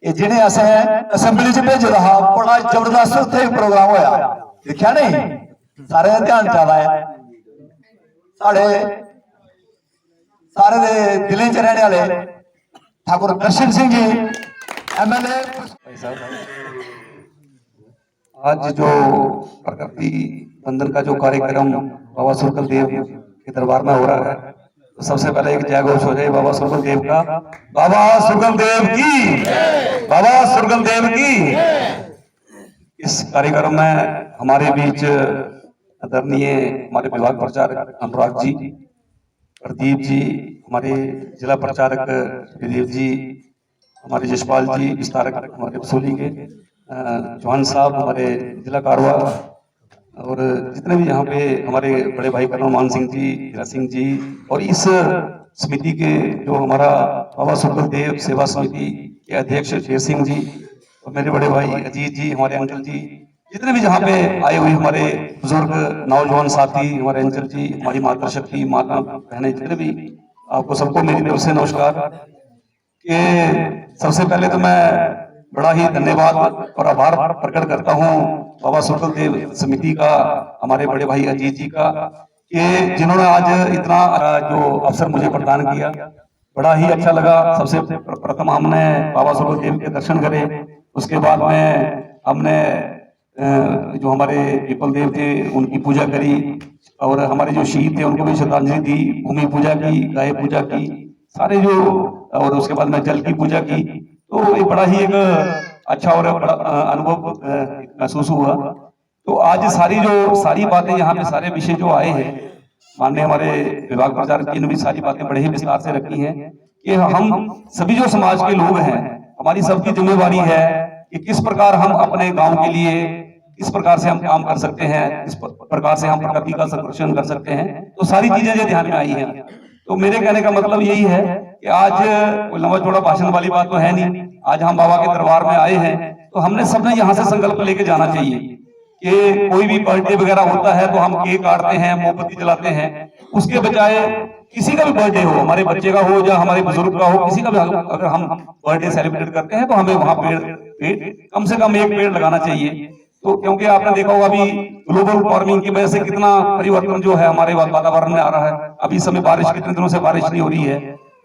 ये जिन्हें अस असैम्बली च भेजे रहा बड़ा जबरदस्त उत्थे प्रोग्राम होया दिखा नहीं सारे ध्यान ज्यादा है साढ़े सारे दिलें च रहने वाले ठाकुर दर्शन सिंह जी MLA। आज जो प्रकृति बंधन का जो कार्यक्रम बाबा सुरगल देव के दरबार में हो रहा है, तो सबसे पहले एक जय घोष हो जाए बाबा सुरगल देव का। बाबा सुरगल देव की, बाबा सुरगल देव की। इस कार्यक्रम में हमारे बीच आदरणीय हमारे विभाग प्रचारक अनुराग जी, प्रदीप जी, हमारे जिला प्रचारक विदेव जी, हमारे जसपाल जी विस्तारक हमारे वसूली के, चौहान साहब हमारे जिला कारवा, और जितने भी यहाँ पे हमारे बड़े भाई कर्नल मान सिंह जी, हीरा सिंह जी, और इस समिति के जो हमारा बाबा सुरगल देव सेवा समिति के अध्यक्ष शेर सिंह जी, और मेरे बड़े भाई अजीत जी, हमारे अंकल जी, जितने भी जहाँ पे आए हुए हमारे बुजुर्ग नौजवान साथी, हमारे अंकल जी, हमारी माता शक्ति माता बहनें, जितने भी, आपको सबको मेरी तरफ से नमस्कार। कि सबसे पहले तो मैं बड़ा ही धन्यवाद और आभार प्रकट करता हूँ बाबा सुरगल देव समिति का, हमारे बड़े भाई अजीत जी का, कि जिन्होंने आज इतना जो अवसर मुझे प्रदान किया, बड़ा ही अच्छा लगा। सबसे प्रथम हमने बाबा सुरगल देव के दर्शन करे, उसके बाद में हमने जो हमारे पीपल देव थे उनकी पूजा करी, और हमारे जो शहीद थे उनको भी श्रद्धांजलि दी, भूमि पूजा की, गाय पूजा की, सारे जो, और उसके बाद में जल की पूजा की। तो ये बड़ा ही एक अच्छा और बड़ा अनुभव महसूस हुआ। तो आज सारी बातें यहाँ पे सारे विषय जो आए हैं, माननीय हमारे विभाग प्रचारक जी ने भी सारी बातें बड़े ही विस्तार से रखी हैं कि हम सभी जो समाज के लोग हैं, हमारी सबकी जिम्मेवारी है कि किस प्रकार हम अपने गांव के लिए किस प्रकार से हम काम कर सकते हैं, किस प्रकार से हम प्रकृति का संरक्षण कर सकते हैं। तो सारी चीजें जो ध्यान में आई हैं। तो मेरे कहने का मतलब यही है कि आज कोई लंबा चौड़ा भाषण वाली बात तो है नहीं। आज हम बाबा के दरबार में आए हैं, तो हमने सबने यहाँ से संकल्प लेके जाना चाहिए कि कोई भी बर्थडे वगैरह होता है तो हम केक काटते हैं, मोमबत्ती जलाते हैं, उसके बजाय किसी का भी बर्थडे हो, हमारे बच्चे का हो या हमारे बुजुर्ग का हो, किसी का भी अगर हम बर्थडे सेलिब्रेट करते हैं तो हमें वहां पेड़ कम से कम एक पेड़ लगाना चाहिए। तो क्योंकि आपने देखा होगा अभी ग्लोबल वार्मिंग की वजह से कितना परिवर्तन जो है हमारे वातावरण में आ रहा है। अभी इस समय बारिश, कितने दिनों से बारिश नहीं हो रही है।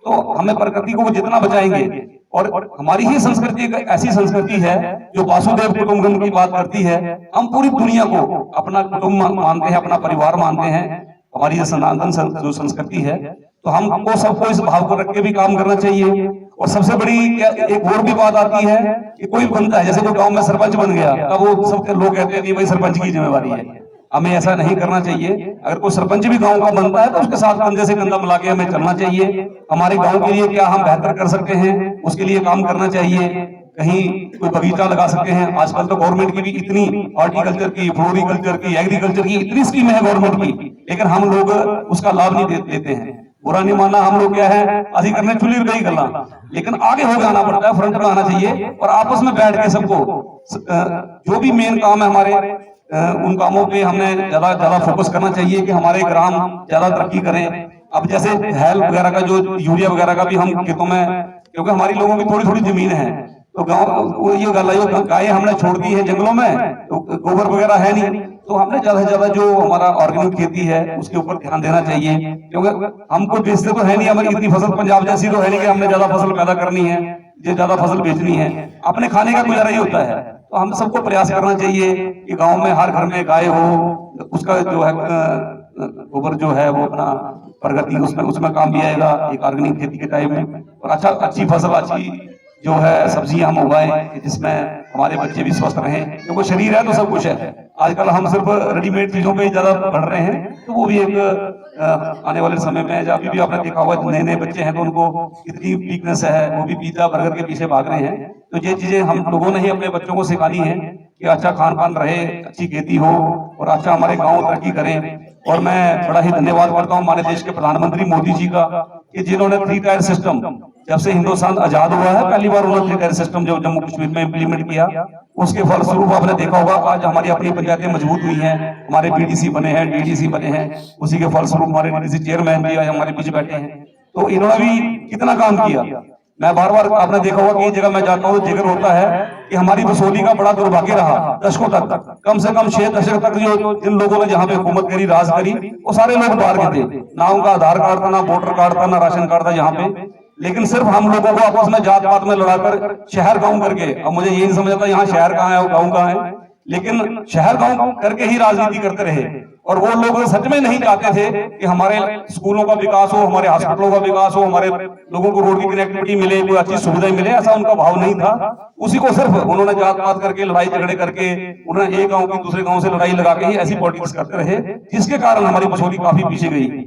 तो हमें प्रकृति को जितना बचाएंगे, और हमारी ही संस्कृति एक ऐसी संस्कृति है जो वासुदेव कुटुंबकम की बात करती है। हम पूरी दुनिया को अपना कुटुंब मानते हैं, अपना परिवार मानते हैं, हमारी जो सनातन जो संस्कृति है। तो हमको सबको इस भाव को रख के भी काम करना चाहिए। और सबसे बड़ी एक और भी बात आती है कि कोई बनता है, जैसे कोई गांव में सरपंच बन गया, तब वो सब लोग कहते हैं नहीं भाई सरपंच की जिम्मेवारी है। हमें ऐसा नहीं करना चाहिए। अगर कोई सरपंच भी गांव का बनता है तो उसके साथ कंधे से कंधा मिला के हमें चलना चाहिए। हमारे गांव के लिए क्या हम बेहतर कर सकते हैं, उसके लिए काम करना चाहिए। कहीं कोई बगीचा लगा सकते हैं। आजकल तो गवर्नमेंट की भी इतनी हॉर्टिकल्चर की, फ्लोरिकल्चर की, एग्रीकल्चर की इतनी स्कीम है गवर्नमेंट की, लेकिन हम लोग उसका लाभ नहीं देते हैं। बुरा नहीं मानना, हम लोग क्या है आदि करने चुली गई गला, लेकिन आगे हो जाना पड़ता है, फ्रंट में आना चाहिए। और आपस में बैठ के सबको जो भी मेन काम है हमारे, उन कामों पे हमने ज्यादा फोकस करना चाहिए कि हमारे ग्राम ज्यादा तरक्की करें। अब जैसे हेल्थ वगैरह का जो यूरिया वगैरह का भी हम खेतों में, क्योंकि हमारी लोगों की थोड़ी थोड़ी जमीन है, तो गाँव ये गायें हमने छोड़ दी है जंगलों में, तो गोबर वगैरह है नहीं, तो हमने ज्यादा से ज्यादा जो हमारा ऑर्गेनिक खेती है उसके ऊपर ध्यान देना चाहिए। क्योंकि हमको बेचते तो है नहीं, हमारी इतनी फसल पंजाब जैसी तो है नहीं कि हमने ज्यादा फसल पैदा करनी है, ज्यादा फसल बेचनी है, अपने खाने का गुजारा ही होता है। तो हम सबको प्रयास करना चाहिए कि गांव में हर घर में गाय हो, उसका जो है गोबर जो है वो अपना प्रगति उसमें काम भी आएगा एक ऑर्गेनिक खेती के टाइम में। और अच्छी फसल, अच्छी जो है सब्जियां हम उगाएं जिसमें हमारे बच्चे भी स्वस्थ रहें, क्योंकि शरीर है तो सब कुछ है। आजकल हम सिर्फ रेडीमेड चीजों पे ज्यादा बढ़ रहे हैं, तो वो भी एक आने वाले समय में, अभी भी आपने देखा होगा नए नए बच्चे हैं तो उनको इतनी वीकनेस है, वो भी पिज्जा बर्गर के पीछे भाग रहे हैं। तो ये चीजें हम लोगों ने ही अपने बच्चों को सिखानी है कि अच्छा खान पान रहे, अच्छी खेती हो और अच्छा हमारे गाँव तरक्की करें। और मैं बड़ा ही धन्यवाद करता हूँ हमारे देश के प्रधानमंत्री मोदी जी का कि जिन्होंने 3 टायर सिस्टम, जब से हिंदुस्तान आजाद हुआ है पहली बार उन्होंने 3 टायर सिस्टम जो जम्मू कश्मीर में इंप्लीमेंट किया, उसके फलस्वरूप आपने देखा होगा आज हमारी अपनी पंचायतें मजबूत हुई हैं, हमारे बीडीसी बने हैं, डीडीसी बने हैं, उसी के फलस्वरूप हमारे डीडीसी चेयरमैन भी आज हमारे बीच बैठे हैं। तो इन्होंने भी कितना काम किया। मैं बार बार, आपने देखा होगा कि जगह मैं जाता हूँ तो जिक्र होता है कि हमारी बसोली का बड़ा दुर्भाग्य रहा दशकों तक, कम से कम 6 दशक तक जो जिन लोगों ने जहाँ पे हुकूमत करी, राज करी, वो सारे लोग बाहर के थे। ना उनका आधार कार्ड था, ना वोटर कार्ड था, ना राशन कार्ड था यहाँ पे। लेकिन सिर्फ हम लोगों को आपस में जात पात में लड़ाकर शहर गांव करके, अब मुझे ये नहीं समझ आता यहाँ शहर कहाँ है और गांव कहाँ है, लेकिन शहर गांव करके ही राजनीति करते रहे। और वो लोग सच में नहीं चाहते थे कि हमारे स्कूलों का विकास हो, हमारे हॉस्पिटलों का विकास हो, हमारे लोगों को रोड की कनेक्टिविटी मिले, कोई अच्छी सुविधाएं मिले, ऐसा उनका भाव नहीं था। उसी को सिर्फ उन्होंने जात पात करके, लड़ाई झगड़े करके, उन्होंने एक गांव की दूसरे गांव से लड़ाई लगा के ही ऐसी पॉलिटिक्स करते रहे, जिसके कारण हमारी बसोली काफी पीछे गई।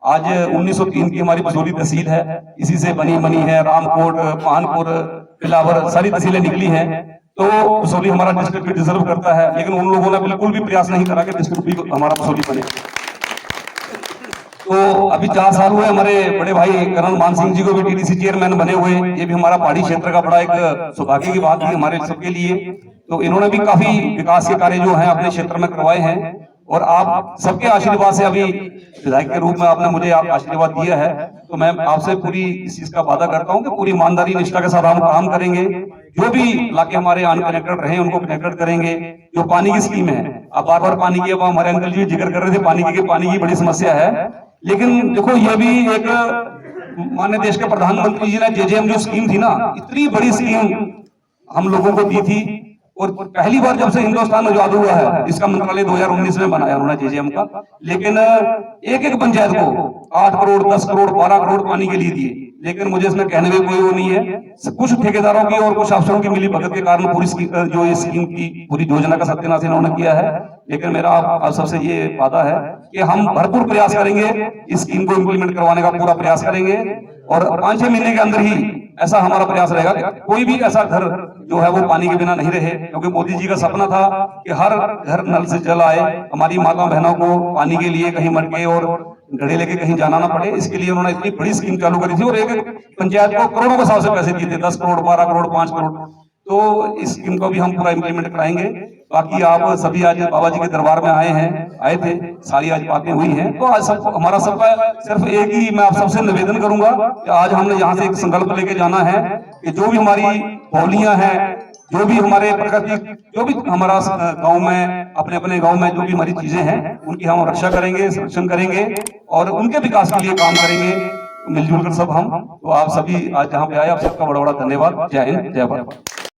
आज 1903 की हमारी बसोली तहसील है, इसी से बनी है, रामकोट, मानपुर, पिलावर, सारी तहसीलें निकली हैं। तो बसोली हमारा डिस्ट्रिक्ट भी डिजर्व करता है, लेकिन उन लोगों ने बिल्कुल भी प्रयास नहीं करा कि डिस्ट्रिक्ट भी हमारा बसोली बने। तो अभी 4 साल हुए हमारे बड़े भाई कर्नल मान सिंह जी को भी टीडीसी चेयरमैन बने हुए। ये भी हमारा पहाड़ी क्षेत्र का बड़ा एक सौभाग्य की बात थी हमारे सबके लिए। तो इन्होंने भी काफी विकास के कार्य जो है अपने क्षेत्र में करवाए हैं, और आप सबके आशीर्वाद से अभी विधायक के रूप में आपने मुझे आशीर्वाद दिया है, तो मैं आपसे पूरी इस चीज का वादा करता हूं कि पूरी ईमानदारी निष्ठा के साथ हम काम करेंगे। जो भी इलाके हमारे अनकनेक्टेड रहे उनको कनेक्टेड करेंगे। जो पानी की स्कीम है, आप बार बार पानी की, अब हमारे अंकल जी जिक्र कर रहे थे पानी की बड़ी समस्या है, लेकिन देखो ये भी एक माननीय देश के प्रधानमंत्री जी ने जेजेएम जो स्कीम थी ना, इतनी बड़ी स्कीम हम लोगों को दी थी। और पहली बार जब से हिंदुस्तान आजाद हुआ है, इसका मंत्रालय 2019 में बनाया उन्होंने जेजेएम का, लेकिन एक एक पंचायत को 8 करोड़, 10 करोड़, 12 करोड़ पानी के लिए दिए। लेकिन मुझे इसमें कहने में कोई वो नहीं है, कुछ ठेकेदारों की और कुछ अफसरों की मिली भगत के कारण पूरी जो ये स्कीम की पूरी योजना का सत्यानाश इन्होंने किया है। लेकिन मेरा आप सबसे ये वादा है कि हम भरपूर प्रयास करेंगे, इस स्कीम को इम्प्लीमेंट करवाने का पूरा प्रयास करेंगे, और 5-6 महीने के अंदर ही ऐसा हमारा प्रयास रहेगा कि कोई भी ऐसा घर जो है वो पानी के बिना नहीं रहे। क्योंकि मोदी जी का सपना था कि हर घर नल से जल आए, हमारी माता बहनों को पानी के लिए कहीं मटके और घड़े लेके कहीं जाना ना पड़े। इसके लिए उन्होंने इतनी बड़ी स्कीम चालू करी थी, और एक एक पंचायत को करोड़ों के हिसाब से पैसे दिए थे, 10 करोड़, 12 करोड़, 5 करोड़। तो इस स्कीम को भी हम पूरा इम्प्लीमेंट कराएंगे। बाकी आप सभी आज बाबा जी के दरबार में आए थे, सारी आज बातें हुई हैं। तो आज सब हमारा सबका सिर्फ एक ही मैं आप सबसे निवेदन करूंगा कि आज हमने यहाँ से एक संकल्प लेके जाना है कि जो भी हमारी बोलियां हैं, जो भी हमारे प्रकृति, जो भी हमारा गांव में, अपने अपने गांव में जो भी हमारी चीजें हैं, उनकी हम रक्षा करेंगे, संरक्षण करेंगे और उनके विकास के लिए काम करेंगे मिलजुल कर सब हम। तो आप सभी आज जहाँ पे आए, आप सबका बड़ा बड़ा धन्यवाद। जय हिंद, जय भारत।